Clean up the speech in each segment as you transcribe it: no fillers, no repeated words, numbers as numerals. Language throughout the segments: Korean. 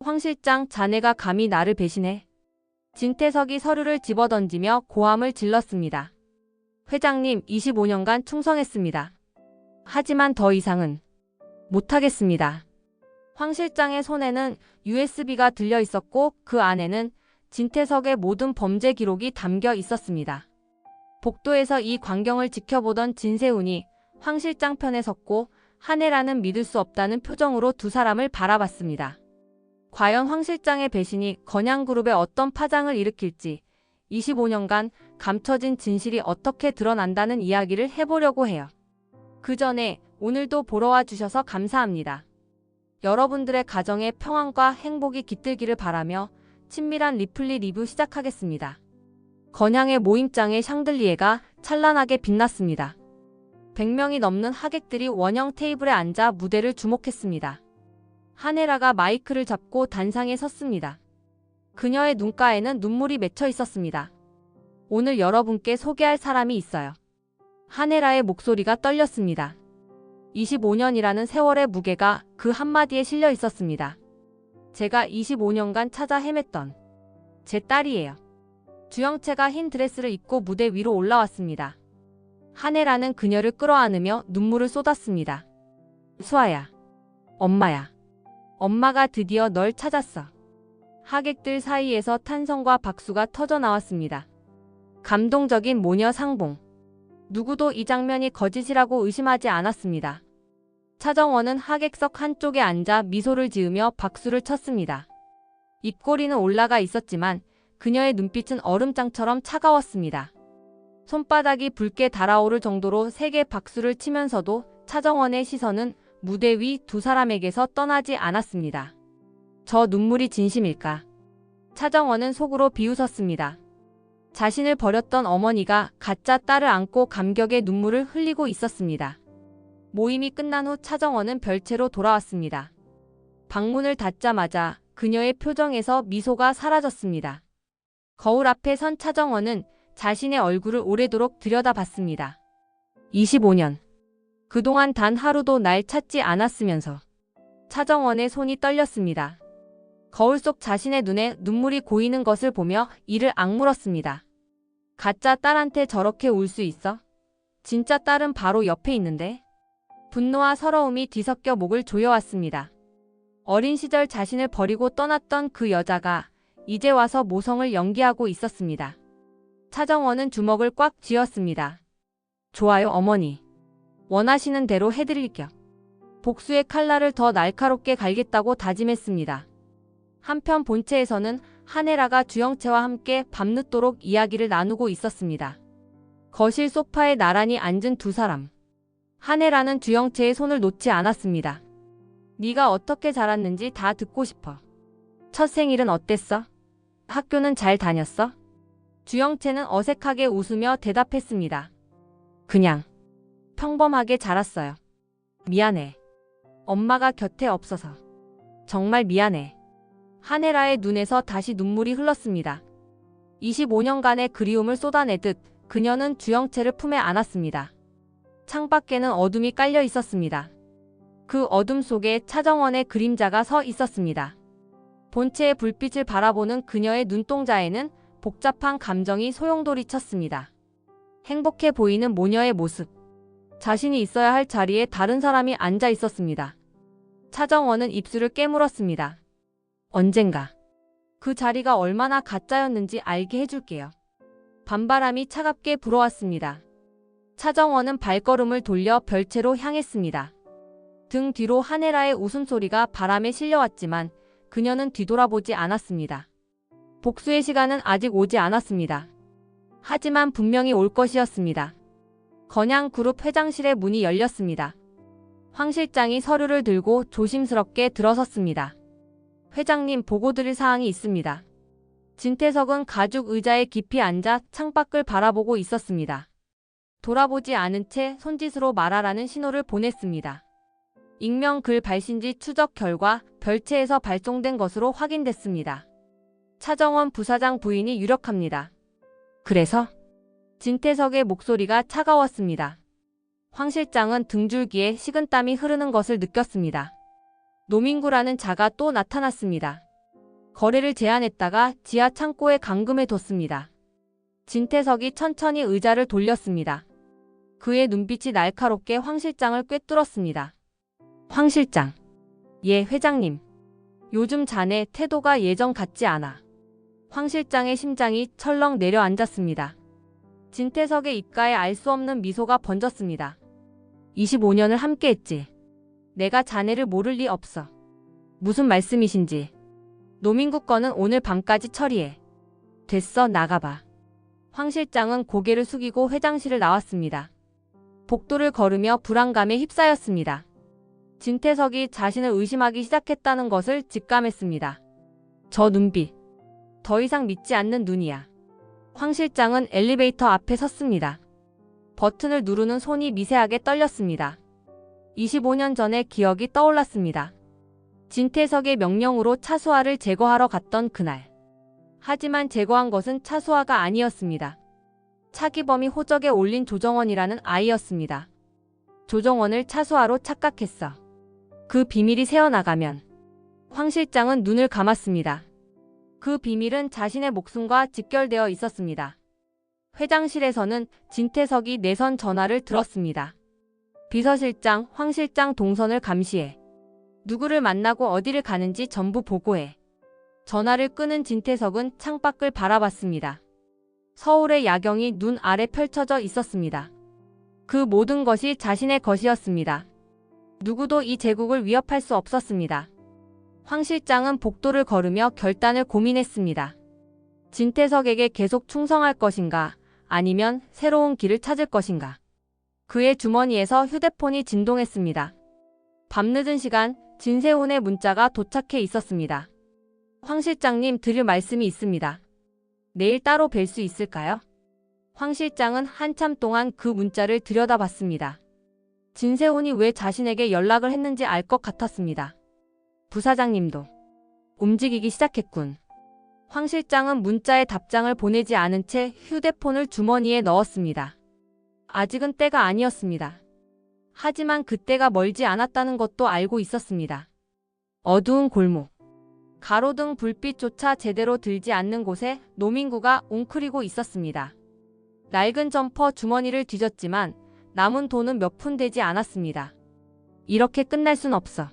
황 실장, 자네가 감히 나를 배신해? 진태석이 서류를 집어던지며 고함을 질렀습니다. 회장님, 25년간 충성했습니다. 하지만 더 이상은 못하겠습니다. 황 실장의 손에는 USB가 들려 있었고 그 안에는 진태석의 모든 범죄 기록이 담겨 있었습니다. 복도에서 이 광경을 지켜보던 진세훈이 황 실장 편에 섰고 한혜라는 믿을 수 없다는 표정으로 두 사람을 바라봤습니다. 과연 황 실장의 배신이 건양그룹에 어떤 파장을 일으킬지 25년간 감춰진 진실이 어떻게 드러난다는 이야기를 해보려고 해요. 그 전에 오늘도 보러 와주셔서 감사합니다. 여러분들의 가정에 평안과 행복이 깃들기를 바라며 친밀한 리플리 리뷰 시작하겠습니다. 건양의 모임장의 샹들리에가 찬란하게 빛났습니다. 100명이 넘는 하객들이 원형 테이블에 앉아 무대를 주목했습니다. 한혜라가 마이크를 잡고 단상에 섰습니다. 그녀의 눈가에는 눈물이 맺혀 있었습니다. 오늘 여러분께 소개할 사람이 있어요. 한혜라의 목소리가 떨렸습니다. 25년이라는 세월의 무게가 그 한마디에 실려 있었습니다. 제가 25년간 찾아 헤맸던 제 딸이에요. 주영채가 흰 드레스를 입고 무대 위로 올라왔습니다. 한혜라는 그녀를 끌어안으며 눈물을 쏟았습니다. 수아야, 엄마야. 엄마가 드디어 널 찾았어. 하객들 사이에서 탄성과 박수가 터져 나왔습니다. 감동적인 모녀 상봉. 누구도 이 장면이 거짓이라고 의심하지 않았습니다. 차정원은 하객석 한쪽에 앉아 미소를 지으며 박수를 쳤습니다. 입꼬리는 올라가 있었지만 그녀의 눈빛은 얼음장처럼 차가웠습니다. 손바닥이 붉게 달아오를 정도로 세게 박수를 치면서도 차정원의 시선은 무대 위 두 사람에게서 떠나지 않았습니다. 저 눈물이 진심일까? 차정원은 속으로 비웃었습니다. 자신을 버렸던 어머니가 가짜 딸을 안고 감격의 눈물을 흘리고 있었습니다. 모임이 끝난 후 차정원은 별채로 돌아왔습니다. 방문을 닫자마자 그녀의 표정에서 미소가 사라졌습니다. 거울 앞에 선 차정원은 자신의 얼굴을 오래도록 들여다봤습니다. 25년. 그동안 단 하루도 날 찾지 않았으면서 차정원의 손이 떨렸습니다. 거울 속 자신의 눈에 눈물이 고이는 것을 보며 이를 악물었습니다. 가짜 딸한테 저렇게 울 수 있어? 진짜 딸은 바로 옆에 있는데? 분노와 서러움이 뒤섞여 목을 조여왔습니다. 어린 시절 자신을 버리고 떠났던 그 여자가 이제 와서 모성을 연기하고 있었습니다. 차정원은 주먹을 꽉 쥐었습니다. 좋아요, 어머니. 원하시는 대로 해드릴게요. 복수의 칼날을 더 날카롭게 갈겠다고 다짐했습니다. 한편 본체에서는 한혜라가 주영채와 함께 밤늦도록 이야기를 나누고 있었습니다. 거실 소파에 나란히 앉은 두 사람. 한혜라는 주영채의 손을 놓지 않았습니다. 네가 어떻게 자랐는지 다 듣고 싶어. 첫 생일은 어땠어? 학교는 잘 다녔어? 주영채는 어색하게 웃으며 대답했습니다. 그냥 평범하게 자랐어요. 미안해. 엄마가 곁에 없어서. 정말 미안해. 한혜라의 눈에서 다시 눈물이 흘렀습니다. 25년간의 그리움을 쏟아내듯 그녀는 주영채를 품에 안았습니다. 창밖에는 어둠이 깔려 있었습니다. 그 어둠 속에 차정원의 그림자가 서 있었습니다. 본체의 불빛을 바라보는 그녀의 눈동자에는 복잡한 감정이 소용돌이쳤습니다. 행복해 보이는 모녀의 모습. 자신이 있어야 할 자리에 다른 사람이 앉아 있었습니다. 차정원은 입술을 깨물었습니다. 언젠가 그 자리가 얼마나 가짜였는지 알게 해줄게요. 밤바람이 차갑게 불어왔습니다. 차정원은 발걸음을 돌려 별채로 향했습니다. 등 뒤로 한혜라의 웃음소리가 바람에 실려왔지만 그녀는 뒤돌아보지 않았습니다. 복수의 시간은 아직 오지 않았습니다. 하지만 분명히 올 것이었습니다. 건양그룹 회장실의 문이 열렸습니다. 황 실장이 서류를 들고 조심스럽게 들어섰습니다. 회장님, 보고 드릴 사항이 있습니다. 진태석은 가죽 의자에 깊이 앉아 창밖을 바라보고 있었습니다. 돌아보지 않은 채 손짓으로 말하라는 신호를 보냈습니다. 익명 글 발신지 추적 결과 별채에서 발송된 것으로 확인됐습니다. 차정원 부사장 부인이 유력합니다. 그래서? 진태석의 목소리가 차가웠습니다. 황 실장은 등줄기에 식은땀이 흐르는 것을 느꼈습니다. 노민구라는 자가 또 나타났습니다. 거래를 제안했다가 지하 창고에 감금해 뒀습니다. 진태석이 천천히 의자를 돌렸습니다. 그의 눈빛이 날카롭게 황 실장을 꿰뚫었습니다. 황 실장. 예, 회장님. 요즘 자네 태도가 예전 같지 않아. 황 실장의 심장이 철렁 내려앉았습니다. 진태석의 입가에 알 수 없는 미소가 번졌습니다. 25년을 함께했지. 내가 자네를 모를 리 없어. 무슨 말씀이신지. 노민구 건은 오늘 밤까지 처리해. 됐어, 나가봐. 황 실장은 고개를 숙이고 회장실을 나왔습니다. 복도를 걸으며 불안감에 휩싸였습니다. 진태석이 자신을 의심하기 시작했다는 것을 직감했습니다. 저 눈빛. 더 이상 믿지 않는 눈이야. 황 실장은 엘리베이터 앞에 섰습니다. 버튼을 누르는 손이 미세하게 떨렸습니다. 25년 전의 기억이 떠올랐습니다. 진태석의 명령으로 차수아를 제거하러 갔던 그날. 하지만 제거한 것은 차수아가 아니었습니다. 차기범이 호적에 올린 조정원이라는 아이였습니다. 조정원을 차수아로 착각했어. 그 비밀이 새어나가면 황 실장은 눈을 감았습니다. 그 비밀은 자신의 목숨과 직결되어 있었습니다. 회장실에서는 진태석이 내선 전화를 들었습니다. 비서실장, 황 실장 동선을 감시해. 누구를 만나고 어디를 가는지 전부 보고해. 전화를 끄는 진태석은 창밖을 바라봤습니다. 서울의 야경이 눈 아래 펼쳐져 있었습니다. 그 모든 것이 자신의 것이었습니다. 누구도 이 제국을 위협할 수 없었습니다. 황 실장은 복도를 걸으며 결단을 고민했습니다. 진태석에게 계속 충성할 것인가, 아니면 새로운 길을 찾을 것인가. 그의 주머니에서 휴대폰이 진동했습니다. 밤늦은 시간, 진세훈의 문자가 도착해 있었습니다. 황 실장님, 드릴 말씀이 있습니다. 내일 따로 뵐 수 있을까요? 황 실장은 한참 동안 그 문자를 들여다봤습니다. 진세훈이 왜 자신에게 연락을 했는지 알 것 같았습니다. 부사장님도 움직이기 시작했군. 황 실장은 문자에 답장을 보내지 않은 채 휴대폰을 주머니에 넣었습니다. 아직은 때가 아니었습니다. 하지만 그때가 멀지 않았다는 것도 알고 있었습니다. 어두운 골목. 가로등 불빛조차 제대로 들지 않는 곳에 노민구가 웅크리고 있었습니다. 낡은 점퍼 주머니를 뒤졌지만 남은 돈은 몇 푼 되지 않았습니다. 이렇게 끝날 순 없어.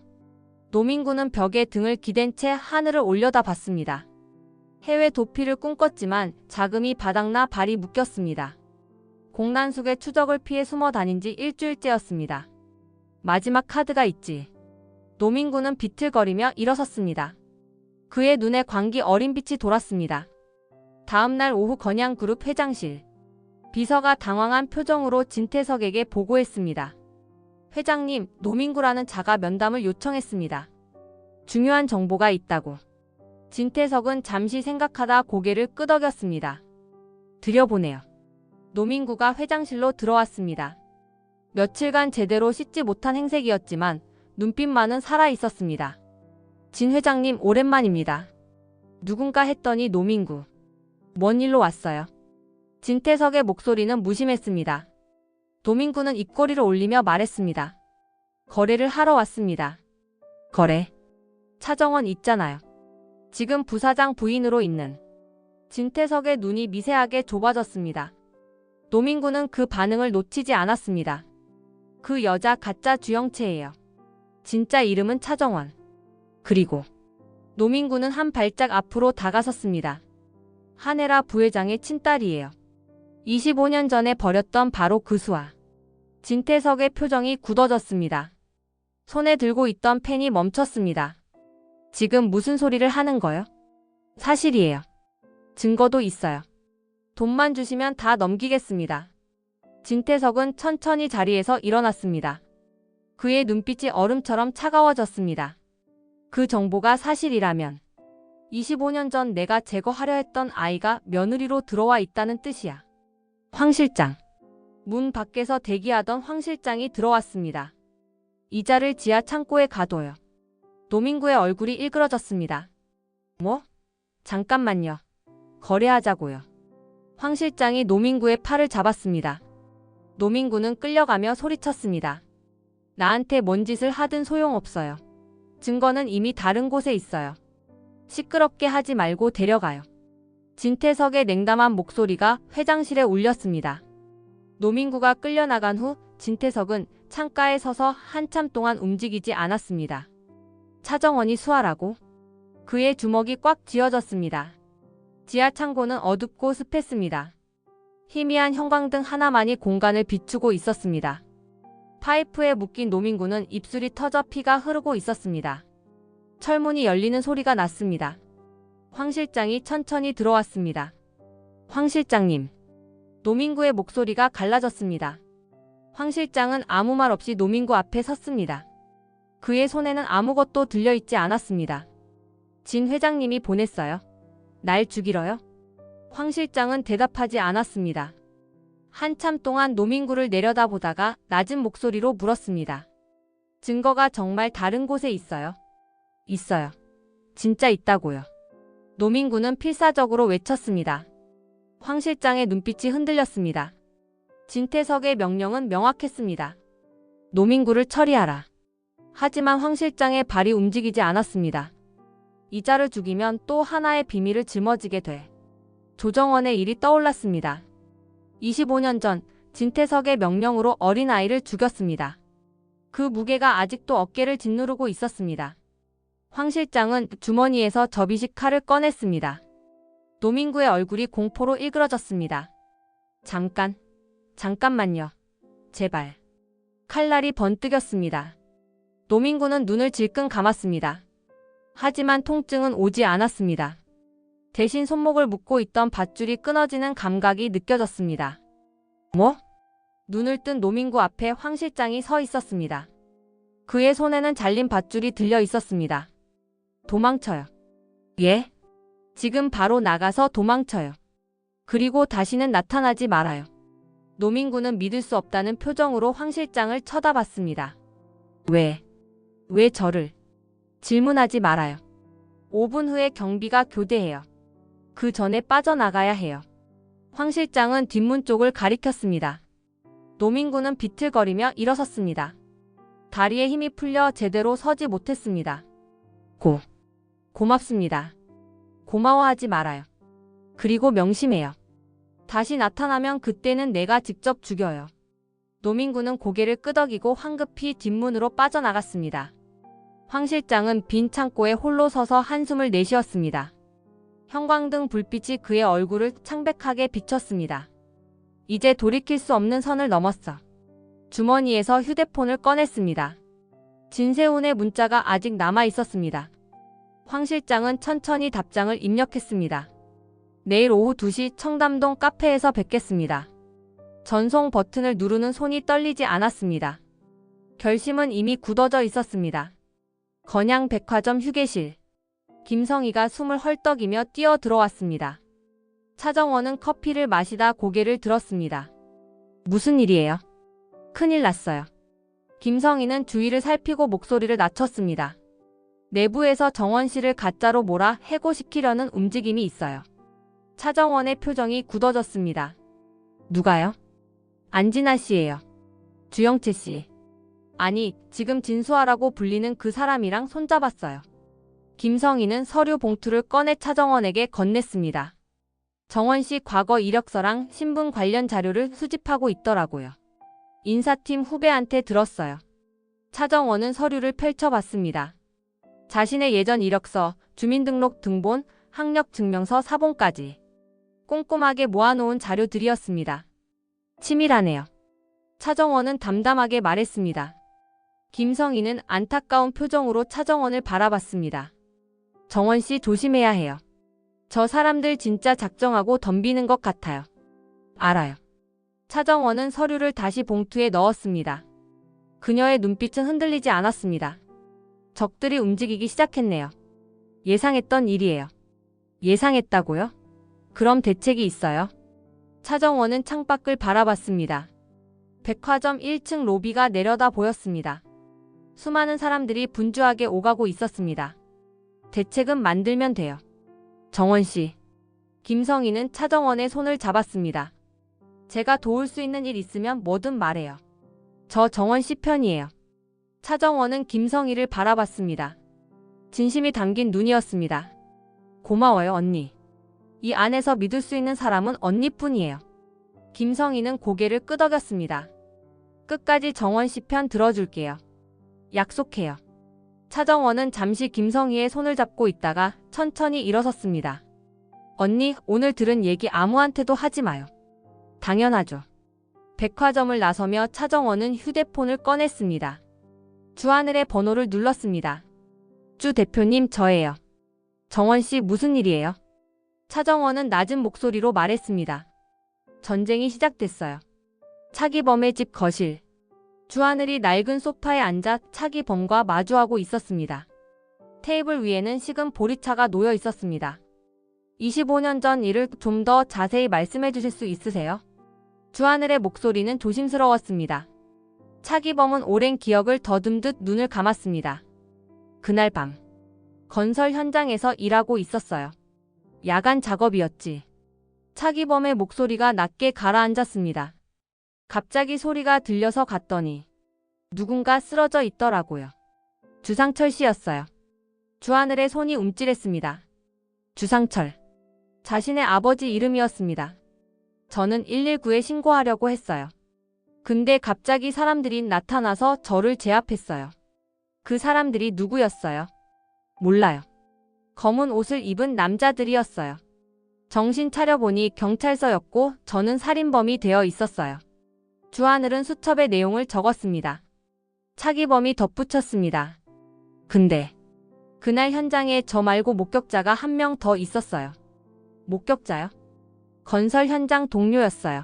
노민구는 벽에 등을 기댄 채 하늘을 올려다봤습니다. 해외 도피를 꿈꿨지만 자금이 바닥나 발이 묶였습니다. 공난숙의 추적을 피해 숨어 다닌 지 일주일째였습니다. 마지막 카드가 있지. 노민구는 비틀거리며 일어섰습니다. 그의 눈에 광기 어린 빛이 돌았습니다. 다음날 오후 건양그룹 회장실. 비서가 당황한 표정으로 진태석에게 보고했습니다. 회장님, 노민구라는 자가 면담을 요청했습니다. 중요한 정보가 있다고. 진태석은 잠시 생각하다 고개를 끄덕였습니다. 들여보내요. 노민구가 회장실로 들어왔습니다. 며칠간 제대로 씻지 못한 행색이었지만 눈빛만은 살아있었습니다. 진 회장님, 오랜만입니다. 누군가 했더니 노민구. 뭔 일로 왔어요? 진태석의 목소리는 무심했습니다. 노민구는 입꼬리를 올리며 말했습니다. 거래를 하러 왔습니다. 거래? 차정원 있잖아요. 지금 부사장 부인으로 있는. 진태석의 눈이 미세하게 좁아졌습니다. 노민구는 그 반응을 놓치지 않았습니다. 그 여자 가짜 주영채예요. 진짜 이름은 차정원. 그리고 노민구는 한 발짝 앞으로 다가섰습니다. 한혜라 부회장의 친딸이에요. 25년 전에 버렸던 바로 그 수아. 진태석의 표정이 굳어졌습니다. 손에 들고 있던 펜이 멈췄습니다. 지금 무슨 소리를 하는 거요? 사실이에요. 증거도 있어요. 돈만 주시면 다 넘기겠습니다. 진태석은 천천히 자리에서 일어났습니다. 그의 눈빛이 얼음처럼 차가워졌습니다. 그 정보가 사실이라면 25년 전 내가 제거하려 했던 아이가 며느리로 들어와 있다는 뜻이야. 황 실장. 문 밖에서 대기하던 황 실장이 들어왔습니다. 이자를 지하 창고에 가둬요. 노민구의 얼굴이 일그러졌습니다. 뭐? 잠깐만요. 거래하자고요. 황 실장이 노민구의 팔을 잡았습니다. 노민구는 끌려가며 소리쳤습니다. 나한테 뭔 짓을 하든 소용없어요. 증거는 이미 다른 곳에 있어요. 시끄럽게 하지 말고 데려가요. 진태석의 냉담한 목소리가 회장실에 울렸습니다. 노민구가 끌려나간 후 진태석은 창가에 서서 한참 동안 움직이지 않았습니다. 차정원이 수하라고? 그의 주먹이 꽉 쥐어졌습니다. 지하 창고는 어둡고 습했습니다. 희미한 형광등 하나만이 공간을 비추고 있었습니다. 파이프에 묶인 노민구는 입술이 터져 피가 흐르고 있었습니다. 철문이 열리는 소리가 났습니다. 황 실장이 천천히 들어왔습니다. 황 실장님. 노민구의 목소리가 갈라졌습니다. 황 실장은 아무 말 없이 노민구 앞에 섰습니다. 그의 손에는 아무것도 들려있지 않았습니다. 진 회장님이 보냈어요. 날 죽이러요? 황 실장은 대답하지 않았습니다. 한참 동안 노민구를 내려다보다가 낮은 목소리로 물었습니다. 증거가 정말 다른 곳에 있어요? 있어요. 진짜 있다고요. 노민구는 필사적으로 외쳤습니다. 황 실장의 눈빛이 흔들렸습니다. 진태석의 명령은 명확했습니다. 노민구를 처리하라. 하지만 황 실장의 발이 움직이지 않았습니다. 이자를 죽이면 또 하나의 비밀을 짊어지게 돼. 조정원의 일이 떠올랐습니다. 25년 전 진태석의 명령으로 어린아이를 죽였습니다. 그 무게가 아직도 어깨를 짓누르고 있었습니다. 황 실장은 주머니에서 접이식 칼을 꺼냈습니다. 노민구의 얼굴이 공포로 일그러졌습니다. 잠깐만요. 제발. 칼날이 번뜩였습니다. 노민구는 눈을 질끈 감았습니다. 하지만 통증은 오지 않았습니다. 대신 손목을 묶고 있던 밧줄이 끊어지는 감각이 느껴졌습니다. 뭐? 눈을 뜬 노민구 앞에 황 실장이 서 있었습니다. 그의 손에는 잘린 밧줄이 들려 있었습니다. 도망쳐요. 예? 지금 바로 나가서 도망쳐요. 그리고 다시는 나타나지 말아요. 노민구는 믿을 수 없다는 표정으로 황 실장을 쳐다봤습니다. 왜 저를? 질문하지 말아요. 5분 후에 경비가 교대해요. 그 전에 빠져나가야 해요. 황 실장은 뒷문 쪽을 가리켰습니다. 노민구는 비틀거리며 일어섰습니다. 다리에 힘이 풀려 제대로 서지 못했습니다. 고맙습니다. 고마워하지 말아요. 그리고 명심해요. 다시 나타나면 그때는 내가 직접 죽여요. 노민구는 고개를 끄덕이고 황급히 뒷문으로 빠져나갔습니다. 황 실장은 빈 창고에 홀로 서서 한숨을 내쉬었습니다. 형광등 불빛이 그의 얼굴을 창백하게 비췄습니다. 이제 돌이킬 수 없는 선을 넘었어. 주머니에서 휴대폰을 꺼냈습니다. 진세훈의 문자가 아직 남아 있었습니다. 황 실장은 천천히 답장을 입력했습니다. 내일 오후 2시 청담동 카페에서 뵙겠습니다. 전송 버튼을 누르는 손이 떨리지 않았습니다. 결심은 이미 굳어져 있었습니다. 건양 백화점 휴게실. 김성희가 숨을 헐떡이며 뛰어 들어왔습니다. 차정원은 커피를 마시다 고개를 들었습니다. 무슨 일이에요? 큰일 났어요. 김성희는 주위를 살피고 목소리를 낮췄습니다. 내부에서 정원 씨를 가짜로 몰아 해고시키려는 움직임이 있어요. 차정원의 표정이 굳어졌습니다. 누가요? 안진아 씨예요. 주영채 씨. 아니, 지금 진수아라고 불리는 그 사람이랑 손잡았어요. 김성희는 서류 봉투를 꺼내 차정원에게 건넸습니다. 정원 씨 과거 이력서랑 신분 관련 자료를 수집하고 있더라고요. 인사팀 후배한테 들었어요. 차정원은 서류를 펼쳐봤습니다. 자신의 예전 이력서, 주민등록 등본, 학력증명서 사본까지 꼼꼼하게 모아놓은 자료들이었습니다. 치밀하네요. 차정원은 담담하게 말했습니다. 김성희는 안타까운 표정으로 차정원을 바라봤습니다. 정원 씨 조심해야 해요. 저 사람들 진짜 작정하고 덤비는 것 같아요. 알아요. 차정원은 서류를 다시 봉투에 넣었습니다. 그녀의 눈빛은 흔들리지 않았습니다. 적들이 움직이기 시작했네요. 예상했던 일이에요. 예상했다고요? 그럼 대책이 있어요? 차정원은 창밖을 바라봤습니다. 백화점 1층 로비가 내려다 보였습니다. 수많은 사람들이 분주하게 오가고 있었습니다. 대책은 만들면 돼요. 정원 씨. 김성희는 차정원의 손을 잡았습니다. 제가 도울 수 있는 일 있으면 뭐든 말해요. 저 정원 씨 편이에요. 차정원은 김성희를 바라봤습니다. 진심이 담긴 눈이었습니다. 고마워요, 언니. 이 안에서 믿을 수 있는 사람은 언니뿐이에요. 김성희는 고개를 끄덕였습니다. 끝까지 정원 씨 편 들어줄게요. 약속해요. 차정원은 잠시 김성희의 손을 잡고 있다가 천천히 일어섰습니다. 언니, 오늘 들은 얘기 아무한테도 하지 마요. 당연하죠. 백화점을 나서며 차정원은 휴대폰을 꺼냈습니다. 주하늘의 번호를 눌렀습니다. 주 대표님, 저예요. 정원 씨, 무슨 일이에요? 차정원은 낮은 목소리로 말했습니다. 전쟁이 시작됐어요. 차기범의 집 거실. 주하늘이 낡은 소파에 앉아 차기범과 마주하고 있었습니다. 테이블 위에는 식은 보리차가 놓여 있었습니다. 25년 전 일을 좀 더 자세히 말씀해 주실 수 있으세요? 주하늘의 목소리는 조심스러웠습니다. 차기범은 오랜 기억을 더듬듯 눈을 감았습니다. 그날 밤, 건설 현장에서 일하고 있었어요. 야간 작업이었지. 차기범의 목소리가 낮게 가라앉았습니다. 갑자기 소리가 들려서 갔더니 누군가 쓰러져 있더라고요. 주상철 씨였어요. 주하늘의 손이 움찔했습니다. 주상철. 자신의 아버지 이름이었습니다. 저는 119에 신고하려고 했어요. 근데 갑자기 사람들이 나타나서 저를 제압했어요. 그 사람들이 누구였어요? 몰라요. 검은 옷을 입은 남자들이었어요. 정신 차려보니 경찰서였고 저는 살인범이 되어 있었어요. 주하늘은 수첩에 내용을 적었습니다. 차기범이 덧붙였습니다. 근데 그날 현장에 저 말고 목격자가 한 명 더 있었어요. 목격자요? 건설 현장 동료였어요.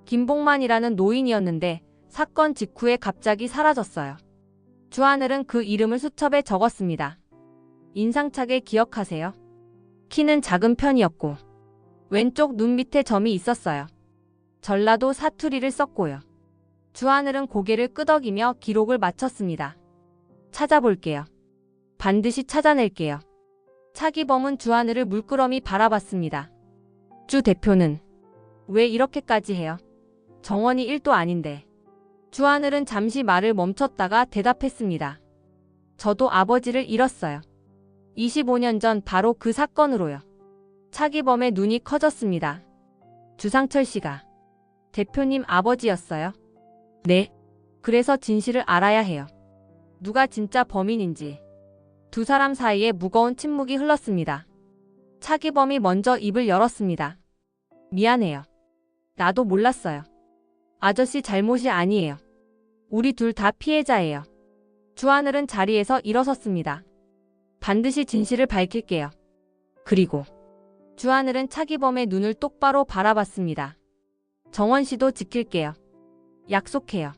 김봉만이라는 노인이었는데 사건 직후에 갑자기 사라졌어요. 주하늘은 그 이름을 수첩에 적었습니다. 인상차게 기억하세요? 키는 작은 편이었고 왼쪽 눈 밑에 점이 있었어요. 전라도 사투리를 썼고요. 주하늘은 고개를 끄덕이며 기록을 마쳤습니다. 찾아볼게요. 반드시 찾아낼게요. 차기범은 주하늘을 물끄러미 바라봤습니다. 주 대표는 왜 이렇게까지 해요? 정원이 1도 아닌데. 주하늘은 잠시 말을 멈췄다가 대답했습니다. 저도 아버지를 잃었어요. 25년 전 바로 그 사건으로요. 차기범의 눈이 커졌습니다. 주상철 씨가 대표님 아버지였어요? 네. 그래서 진실을 알아야 해요. 누가 진짜 범인인지. 두 사람 사이에 무거운 침묵이 흘렀습니다. 차기범이 먼저 입을 열었습니다. 미안해요. 나도 몰랐어요. 아저씨 잘못이 아니에요. 우리 둘 다 피해자예요. 주하늘은 자리에서 일어섰습니다. 반드시 진실을 밝힐게요. 그리고 주하늘은 차기범의 눈을 똑바로 바라봤습니다. 정원 씨도 지킬게요. 약속해요.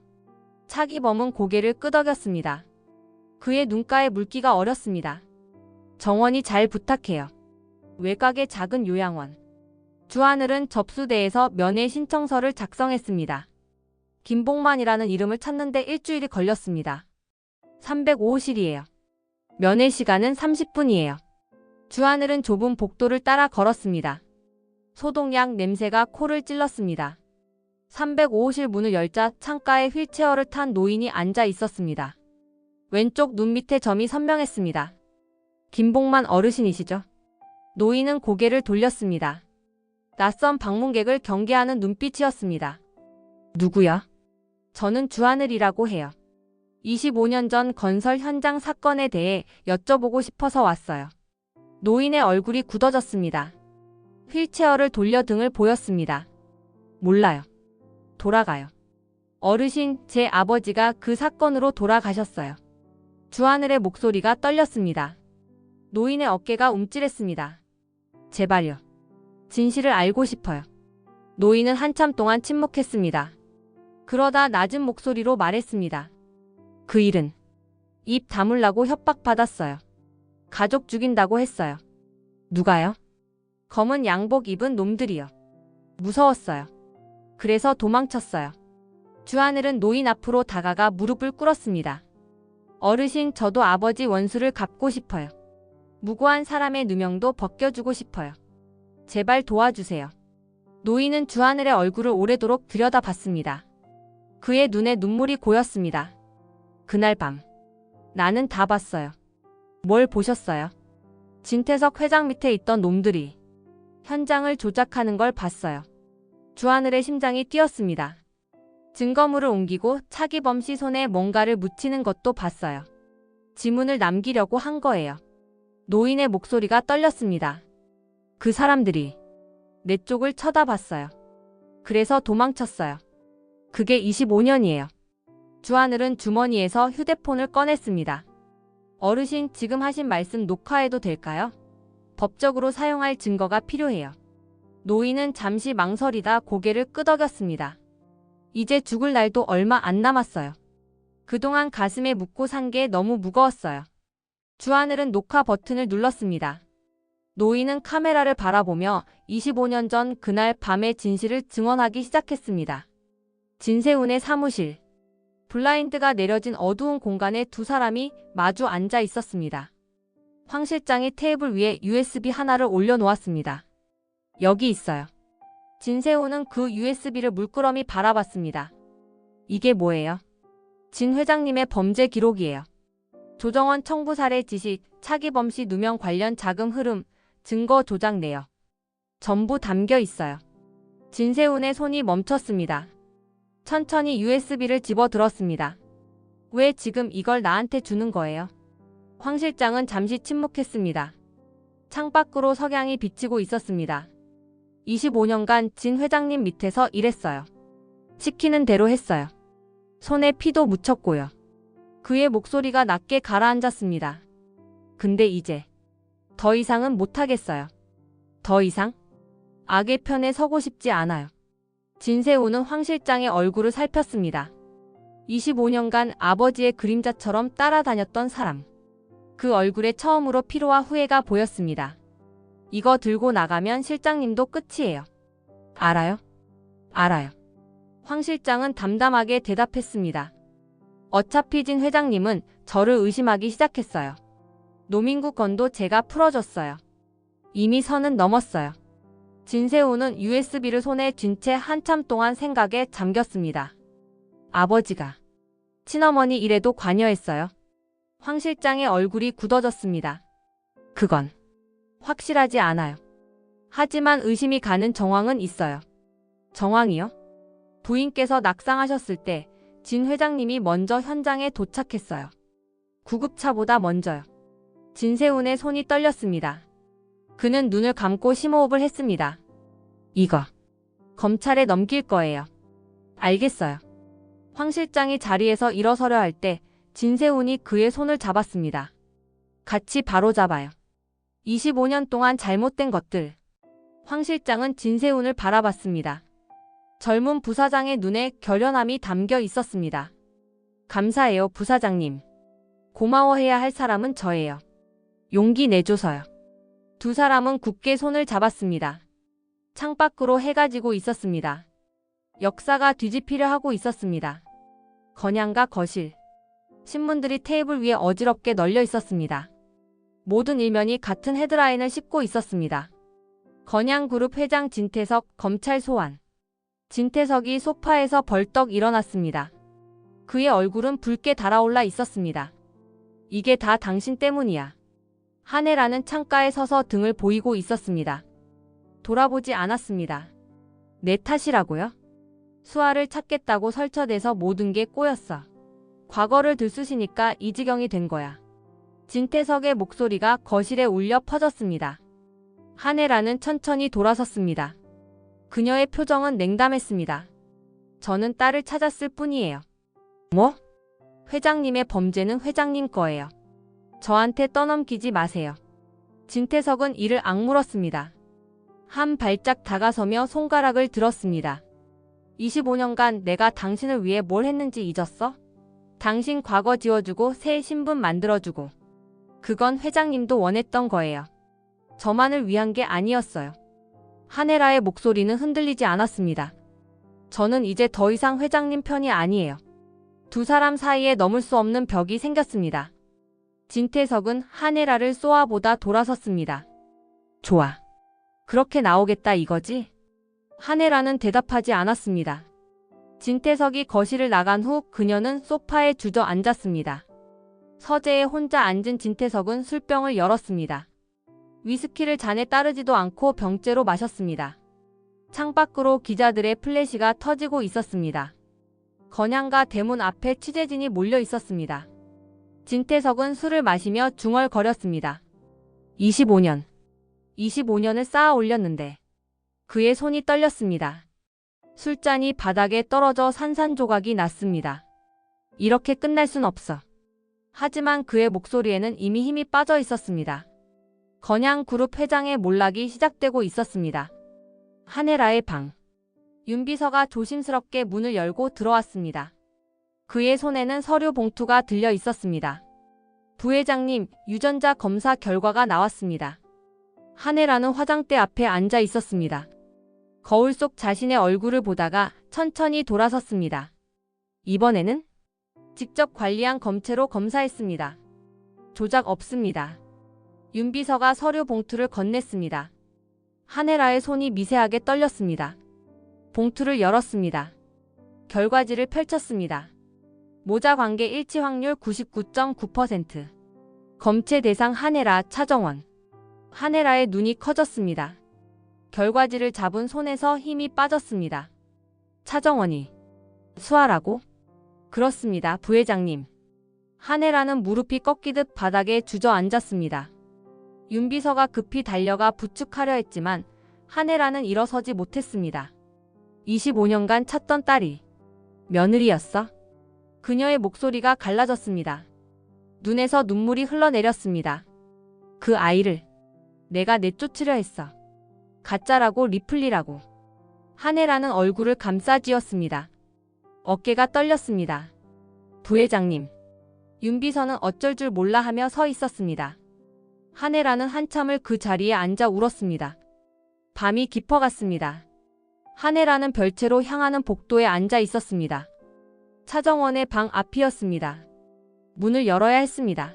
차기범은 고개를 끄덕였습니다. 그의 눈가에 물기가 어렸습니다. 정원이 잘 부탁해요. 외곽의 작은 요양원. 주하늘은 접수대에서 면회 신청서를 작성했습니다. 김봉만이라는 이름을 찾는데 일주일이 걸렸습니다. 305호실이에요. 면회 시간은 30분이에요. 주하늘은 좁은 복도를 따라 걸었습니다. 소독약 냄새가 코를 찔렀습니다. 305호실 문을 열자 창가에 휠체어를 탄 노인이 앉아 있었습니다. 왼쪽 눈 밑에 점이 선명했습니다. 김봉만 어르신이시죠? 노인은 고개를 돌렸습니다. 낯선 방문객을 경계하는 눈빛이었습니다. 누구야? 저는 주하늘이라고 해요. 25년 전 건설 현장 사건에 대해 여쭤보고 싶어서 왔어요. 노인의 얼굴이 굳어졌습니다. 휠체어를 돌려 등을 보였습니다. 몰라요. 돌아가요. 어르신, 제 아버지가 그 사건으로 돌아가셨어요. 주하늘의 목소리가 떨렸습니다. 노인의 어깨가 움찔했습니다. 제발요. 진실을 알고 싶어요. 노인은 한참 동안 침묵했습니다. 그러다 낮은 목소리로 말했습니다. 그 일은 입 다물라고 협박받았어요. 가족 죽인다고 했어요. 누가요? 검은 양복 입은 놈들이요. 무서웠어요. 그래서 도망쳤어요. 주하늘은 노인 앞으로 다가가 무릎을 꿇었습니다. 어르신, 저도 아버지 원수를 갚고 싶어요. 무고한 사람의 누명도 벗겨주고 싶어요. 제발 도와주세요. 노인은 주하늘의 얼굴을 오래도록 들여다봤습니다. 그의 눈에 눈물이 고였습니다. 그날 밤, 나는 다 봤어요. 뭘 보셨어요? 진태석 회장 밑에 있던 놈들이 현장을 조작하는 걸 봤어요. 주하늘의 심장이 뛰었습니다. 증거물을 옮기고 차기범 씨 손에 뭔가를 묻히는 것도 봤어요. 지문을 남기려고 한 거예요. 노인의 목소리가 떨렸습니다. 그 사람들이 내 쪽을 쳐다봤어요. 그래서 도망쳤어요. 그게 25년이에요. 주하늘은 주머니에서 휴대폰을 꺼냈습니다. 어르신, 지금 하신 말씀 녹화해도 될까요? 법적으로 사용할 증거가 필요해요. 노인은 잠시 망설이다 고개를 끄덕였습니다. 이제 죽을 날도 얼마 안 남았어요. 그동안 가슴에 묻고 산 게 너무 무거웠어요. 주하늘은 녹화 버튼을 눌렀습니다. 노인은 카메라를 바라보며 25년 전 그날 밤의 진실을 증언하기 시작했습니다. 진세훈의 사무실. 블라인드가 내려진 어두운 공간에 두 사람이 마주 앉아 있었습니다. 황 실장이 테이블 위에 USB 하나를 올려놓았습니다. 여기 있어요. 진세훈은 그 USB를 물끄러미 바라봤습니다. 이게 뭐예요? 진 회장님의 범죄 기록이에요. 조정원 청부 살해 지시, 차기범 씨 누명 관련 자금 흐름, 증거 조작 내역. 전부 담겨 있어요. 진세훈의 손이 멈췄습니다. 천천히 USB를 집어들었습니다. 왜 지금 이걸 나한테 주는 거예요? 황 실장은 잠시 침묵했습니다. 창밖으로 석양이 비치고 있었습니다. 25년간 진 회장님 밑에서 일했어요. 시키는 대로 했어요. 손에 피도 묻혔고요. 그의 목소리가 낮게 가라앉았습니다. 근데 이제 더 이상은 못하겠어요. 더 이상? 악의 편에 서고 싶지 않아요. 진세훈은 황 실장의 얼굴을 살폈습니다. 25년간 아버지의 그림자처럼 따라다녔던 사람. 그 얼굴에 처음으로 피로와 후회가 보였습니다. 이거 들고 나가면 실장님도 끝이에요. 알아요? 알아요. 황 실장은 담담하게 대답했습니다. 어차피 진 회장님은 저를 의심하기 시작했어요. 노민구 건도 제가 풀어줬어요. 이미 선은 넘었어요. 진세훈은 USB를 손에 쥔 채 한참 동안 생각에 잠겼습니다. 아버지가 친어머니 일에도 관여했어요. 황 실장의 얼굴이 굳어졌습니다. 그건 확실하지 않아요. 하지만 의심이 가는 정황은 있어요. 정황이요? 부인께서 낙상하셨을 때 진 회장님이 먼저 현장에 도착했어요. 구급차보다 먼저요. 진세훈의 손이 떨렸습니다. 그는 눈을 감고 심호흡을 했습니다. 이거 검찰에 넘길 거예요. 알겠어요. 황 실장이 자리에서 일어서려 할 때 진세훈이 그의 손을 잡았습니다. 같이 바로잡아요. 25년 동안 잘못된 것들. 황 실장은 진세훈을 바라봤습니다. 젊은 부사장의 눈에 결연함이 담겨 있었습니다. 감사해요, 부사장님. 고마워해야 할 사람은 저예요. 용기 내줘서요. 두 사람은 굳게 손을 잡았습니다. 창밖으로 해가 지고 있었습니다. 역사가 뒤집히려 하고 있었습니다. 건양가 거실. 신문들이 테이블 위에 어지럽게 널려 있었습니다. 모든 일면이 같은 헤드라인을 싣고 있었습니다. 건양그룹 회장 진태석 검찰 소환. 진태석이 소파에서 벌떡 일어났습니다. 그의 얼굴은 붉게 달아올라 있었습니다. 이게 다 당신 때문이야. 한혜라는 창가에 서서 등을 보이고 있었습니다. 돌아보지 않았습니다. 내 탓이라고요? 수아를 찾겠다고 설쳐대서 모든 게 꼬였어. 과거를 들쑤시니까 이 지경이 된 거야. 진태석의 목소리가 거실에 울려 퍼졌습니다. 한혜라는 천천히 돌아섰습니다. 그녀의 표정은 냉담했습니다. 저는 딸을 찾았을 뿐이에요. 뭐? 회장님의 범죄는 회장님 거예요. 저한테 떠넘기지 마세요. 진태석은 이를 악물었습니다. 한 발짝 다가서며 손가락을 들었습니다. 25년간 내가 당신을 위해 뭘 했는지 잊었어? 당신 과거 지워주고 새 신분 만들어주고. 그건 회장님도 원했던 거예요. 저만을 위한 게 아니었어요. 한혜라의 목소리는 흔들리지 않았습니다. 저는 이제 더 이상 회장님 편이 아니에요. 두 사람 사이에 넘을 수 없는 벽이 생겼습니다. 진태석은 한혜라를 쏘아보다 돌아섰습니다. 좋아. 그렇게 나오겠다 이거지? 한혜라는 대답하지 않았습니다. 진태석이 거실을 나간 후 그녀는 소파에 주저앉았습니다. 서재에 혼자 앉은 진태석은 술병을 열었습니다. 위스키를 잔에 따르지도 않고 병째로 마셨습니다. 창밖으로 기자들의 플래시가 터지고 있었습니다. 건양가 대문 앞에 취재진이 몰려 있었습니다. 진태석은 술을 마시며 중얼거렸습니다. 25년을 쌓아 올렸는데 그의 손이 떨렸습니다. 술잔이 바닥에 떨어져 산산조각이 났습니다. 이렇게 끝날 순 없어. 하지만 그의 목소리에는 이미 힘이 빠져 있었습니다. 건양그룹 회장의 몰락이 시작되고 있었습니다. 한혜라의 방. 윤비서가 조심스럽게 문을 열고 들어왔습니다. 그의 손에는 서류 봉투가 들려 있었습니다. 부회장님, 유전자 검사 결과가 나왔습니다. 한혜라는 화장대 앞에 앉아 있었습니다. 거울 속 자신의 얼굴을 보다가 천천히 돌아섰습니다. 이번에는 직접 관리한 검체로 검사했습니다. 조작 없습니다. 윤비서가 서류 봉투를 건넸습니다. 한혜라의 손이 미세하게 떨렸습니다. 봉투를 열었습니다. 결과지를 펼쳤습니다. 모자 관계 일치 확률 99.9%. 검체 대상 한혜라, 차정원. 한혜라의 눈이 커졌습니다. 결과지를 잡은 손에서 힘이 빠졌습니다. 차정원이 수하라고? 그렇습니다, 부회장님. 한혜라는 무릎이 꺾이듯 바닥에 주저앉았습니다. 윤비서가 급히 달려가 부축하려 했지만 한혜라는 일어서지 못했습니다. 25년간 찾던 딸이 며느리였어? 그녀의 목소리가 갈라졌습니다. 눈에서 눈물이 흘러내렸습니다. 그 아이를 내가 내쫓으려 했어. 가짜라고, 리플리라고. 한혜라는 얼굴을 감싸쥐었습니다. 어깨가 떨렸습니다. 부회장님. 윤비서는 어쩔 줄 몰라 하며 서 있었습니다. 한혜라는 한참을 그 자리에 앉아 울었습니다. 밤이 깊어갔습니다. 한혜라는 별채로 향하는 복도에 앉아 있었습니다. 차정원의 방 앞이었습니다. 문을 열어야 했습니다.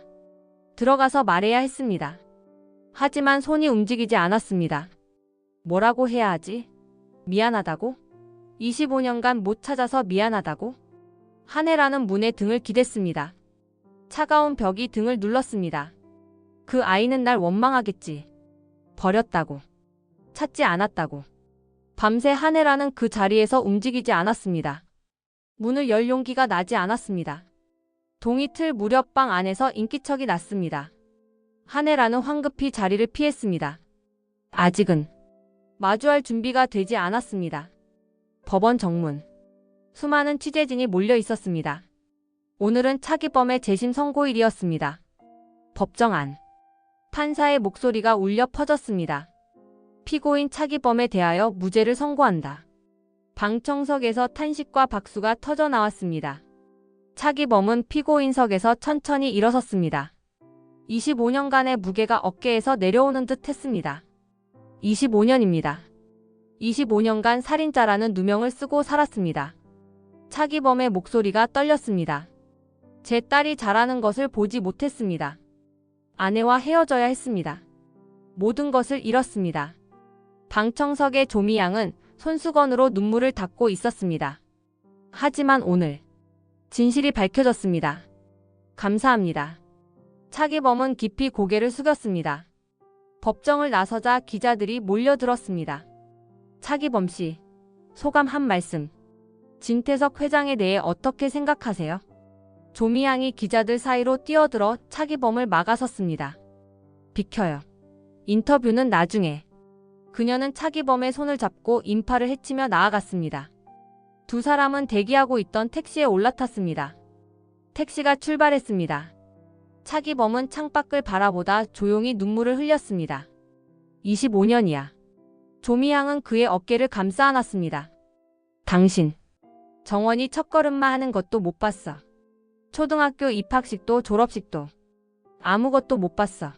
들어가서 말해야 했습니다. 하지만 손이 움직이지 않았습니다. 뭐라고 해야 하지? 미안하다고? 25년간 못 찾아서 미안하다고? 한혜라는 문에 등을 기댔습니다. 차가운 벽이 등을 눌렀습니다. 그 아이는 날 원망하겠지. 버렸다고. 찾지 않았다고. 밤새 한혜라는 그 자리에서 움직이지 않았습니다. 문을 열 용기가 나지 않았습니다. 동이틀 무렵 방 안에서 인기척이 났습니다. 한혜라는 황급히 자리를 피했습니다. 아직은 마주할 준비가 되지 않았습니다. 법원 정문. 수많은 취재진이 몰려 있었습니다. 오늘은 차기범의 재심 선고일이었습니다. 법정 안. 판사의 목소리가 울려 퍼졌습니다. 피고인 차기범에 대하여 무죄를 선고한다. 방청석에서 탄식과 박수가 터져 나왔습니다. 차기범은 피고인석에서 천천히 일어섰습니다. 25년간의 무게가 어깨에서 내려오는 듯 했습니다. 25년입니다. 25년간 살인자라는 누명을 쓰고 살았습니다. 차기범의 목소리가 떨렸습니다. 제 딸이 자라는 것을 보지 못했습니다. 아내와 헤어져야 했습니다. 모든 것을 잃었습니다. 방청석의 조미양은 손수건으로 눈물을 닦고 있었습니다. 하지만 오늘 진실이 밝혀졌습니다. 감사합니다. 차기범은 깊이 고개를 숙였습니다. 법정을 나서자 기자들이 몰려들었습니다. 차기범 씨, 소감 한 말씀. 진태석 회장에 대해 어떻게 생각하세요? 조미양이 기자들 사이로 뛰어들어 차기범을 막아섰습니다. 비켜요. 인터뷰는 나중에. 그녀는 차기범의 손을 잡고 인파를 헤치며 나아갔습니다. 두 사람은 대기하고 있던 택시에 올라탔습니다. 택시가 출발했습니다. 차기범은 창밖을 바라보다 조용히 눈물을 흘렸습니다. 25년이야. 조미양은 그의 어깨를 감싸 안았습니다. 당신, 정원이 첫걸음만 하는 것도 못 봤어. 초등학교 입학식도 졸업식도 아무것도 못 봤어.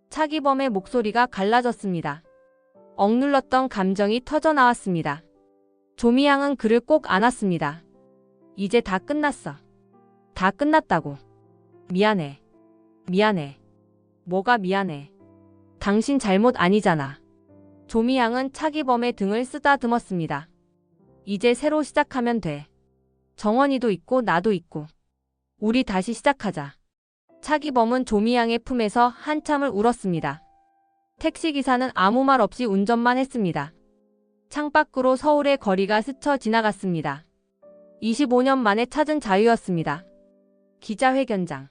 차기범의 목소리가 갈라졌습니다. 억눌렀던 감정이 터져 나왔습니다. 조미양은 그를 꼭 안았습니다. 이제 다 끝났어. 다 끝났다고. 미안해. 미안해. 뭐가 미안해. 당신 잘못 아니잖아. 조미양은 차기범의 등을 쓰다듬었습니다. 이제 새로 시작하면 돼. 정원이도 있고 나도 있고. 우리 다시 시작하자. 차기범은 조미양의 품에서 한참을 울었습니다. 택시기사는 아무 말 없이 운전만 했습니다. 창밖으로 서울의 거리가 스쳐 지나갔습니다. 25년 만에 찾은 자유였습니다. 기자회견장.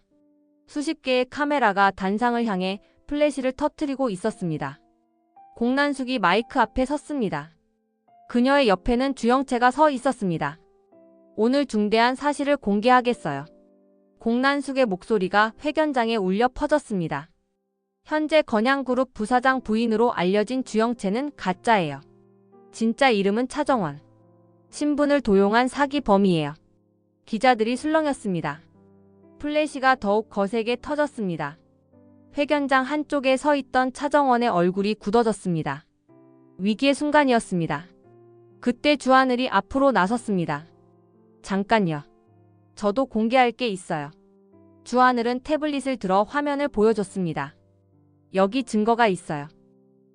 수십 개의 카메라가 단상을 향해 플래시를 터뜨리고 있었습니다. 공난숙이 마이크 앞에 섰습니다. 그녀의 옆에는 주영채가 서 있었습니다. 오늘 중대한 사실을 공개하겠어요. 공난숙의 목소리가 회견장에 울려 퍼졌습니다. 현재 건양그룹 부사장 부인으로 알려진 주영채는 가짜예요. 진짜 이름은 차정원. 신분을 도용한 사기범이에요. 기자들이 술렁였습니다. 플래시가 더욱 거세게 터졌습니다. 회견장 한쪽에 서 있던 차정원의 얼굴이 굳어졌습니다. 위기의 순간이었습니다. 그때 주하늘이 앞으로 나섰습니다. 잠깐요. 저도 공개할 게 있어요. 주하늘은 태블릿을 들어 화면을 보여줬습니다. 여기 증거가 있어요.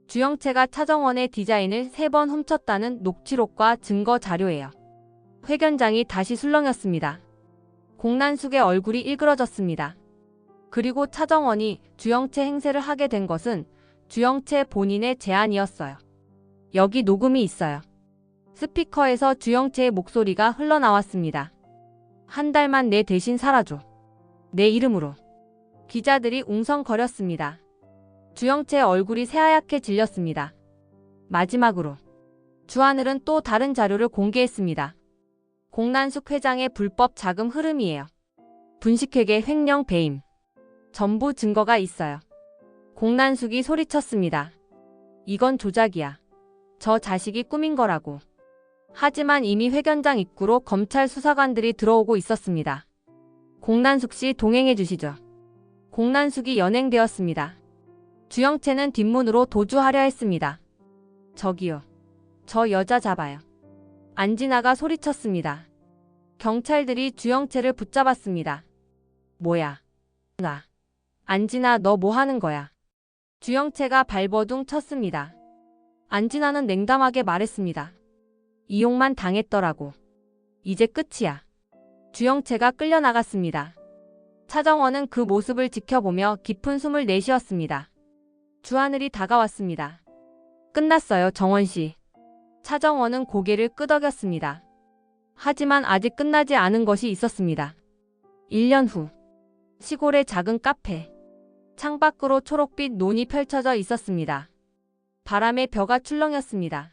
주영채가 차정원의 디자인을 3번 훔쳤다는 녹취록과 증거 자료예요. 회견장이 다시 술렁였습니다. 공난숙의 얼굴이 일그러졌습니다. 그리고 차정원이 주영채 행세를 하게 된 것은 주영채 본인의 제안이었어요. 여기 녹음이 있어요. 스피커에서 주영채의 목소리가 흘러나왔습니다. 한 달만 내 대신 살아줘. 내 이름으로. 기자들이 웅성거렸습니다. 주영채의 얼굴이 새하얗게 질렸습니다. 마지막으로 주하늘은 또 다른 자료를 공개했습니다. 공난숙 회장의 불법 자금 흐름이에요. 분식회계 횡령 배임. 전부 증거가 있어요. 공난숙이 소리쳤습니다. 이건 조작이야. 저 자식이 꾸민 거라고. 하지만 이미 회견장 입구로 검찰 수사관들이 들어오고 있었습니다. 공난숙 씨 동행해 주시죠. 공난숙이 연행되었습니다. 주영채는 뒷문으로 도주하려 했습니다. 저기요. 저 여자 잡아요. 안진아가 소리쳤습니다. 경찰들이 주영채를 붙잡았습니다. 뭐야? 나. 안진아 너 뭐 하는 거야? 주영채가 발버둥 쳤습니다. 안진아는 냉담하게 말했습니다. 이용만 당했더라고. 이제 끝이야. 주영채가 끌려나갔습니다. 차정원은 그 모습을 지켜보며 깊은 숨을 내쉬었습니다. 주하늘이 다가왔습니다. 끝났어요, 정원씨. 차정원은 고개를 끄덕였습니다. 하지만 아직 끝나지 않은 것이 있었습니다. 1년 후, 시골의 작은 카페. 창밖으로 초록빛 논이 펼쳐져 있었습니다. 바람에 벼가 출렁였습니다.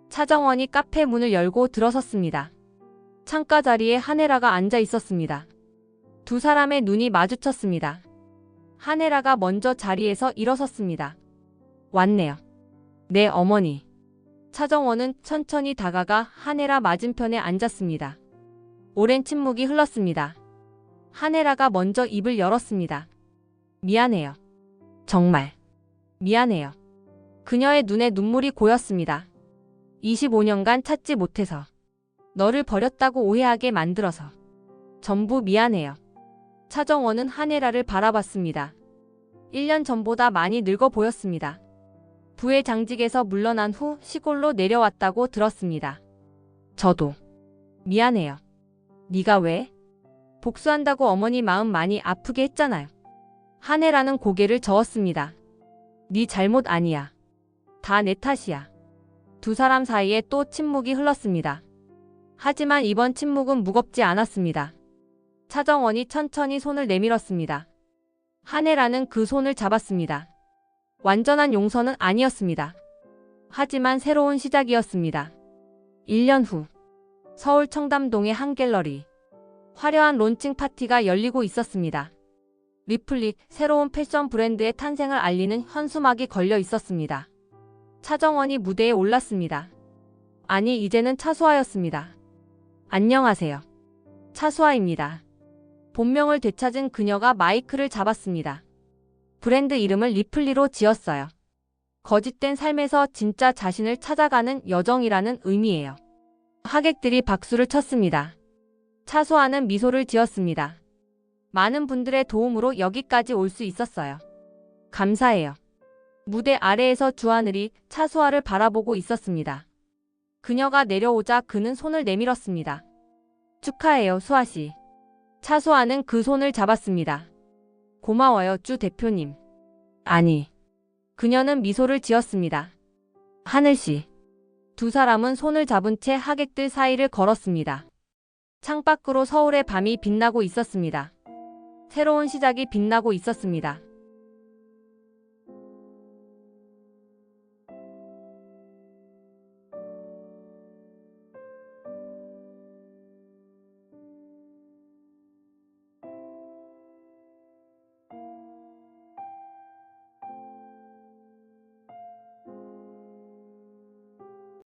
차정원이 카페 문을 열고 들어섰습니다. 창가 자리에 한혜라가 앉아 있었습니다. 두 사람의 눈이 마주쳤습니다. 한혜라가 먼저 자리에서 일어섰습니다. 왔네요. 네, 어머니. 차정원은 천천히 다가가 한혜라 맞은편에 앉았습니다. 오랜 침묵이 흘렀습니다. 한혜라가 먼저 입을 열었습니다. 미안해요. 정말. 미안해요. 그녀의 눈에 눈물이 고였습니다. 25년간 찾지 못해서. 너를 버렸다고 오해하게 만들어서. 전부 미안해요. 차정원은 한혜라를 바라봤습니다. 1년 전보다 많이 늙어 보였습니다. 부회장직에서 물러난 후 시골로 내려왔다고 들었습니다. 저도. 미안해요. 네가 왜? 복수한다고 어머니 마음 많이 아프게 했잖아요. 한혜라는 고개를 저었습니다. 네 잘못 아니야. 다 내 탓이야. 두 사람 사이에 또 침묵이 흘렀습니다. 하지만 이번 침묵은 무겁지 않았습니다. 차정원이 천천히 손을 내밀었습니다. 한혜라는 그 손을 잡았습니다. 완전한 용서는 아니었습니다. 하지만 새로운 시작이었습니다. 1년 후, 서울 청담동의 한 갤러리. 화려한 론칭 파티가 열리고 있었습니다. 리플릿, 새로운 패션 브랜드의 탄생을 알리는 현수막이 걸려 있었습니다. 차정원이 무대에 올랐습니다. 아니, 이제는 차수아였습니다. 안녕하세요. 차수아입니다. 본명을 되찾은 그녀가 마이크를 잡았습니다. 브랜드 이름을 리플리로 지었어요. 거짓된 삶에서 진짜 자신을 찾아가는 여정이라는 의미예요. 하객들이 박수를 쳤습니다. 차수아는 미소를 지었습니다. 많은 분들의 도움으로 여기까지 올 수 있었어요. 감사해요. 무대 아래에서 주하늘이 차수아를 바라보고 있었습니다. 그녀가 내려오자 그는 손을 내밀었습니다. 축하해요, 수아씨. 차수아는 그 손을 잡았습니다. 고마워요, 주 대표님. 아니, 그녀는 미소를 지었습니다. 하늘씨. 두 사람은 손을 잡은 채 하객들 사이를 걸었습니다. 창밖으로 서울의 밤이 빛나고 있었습니다. 새로운 시작이 빛나고 있었습니다.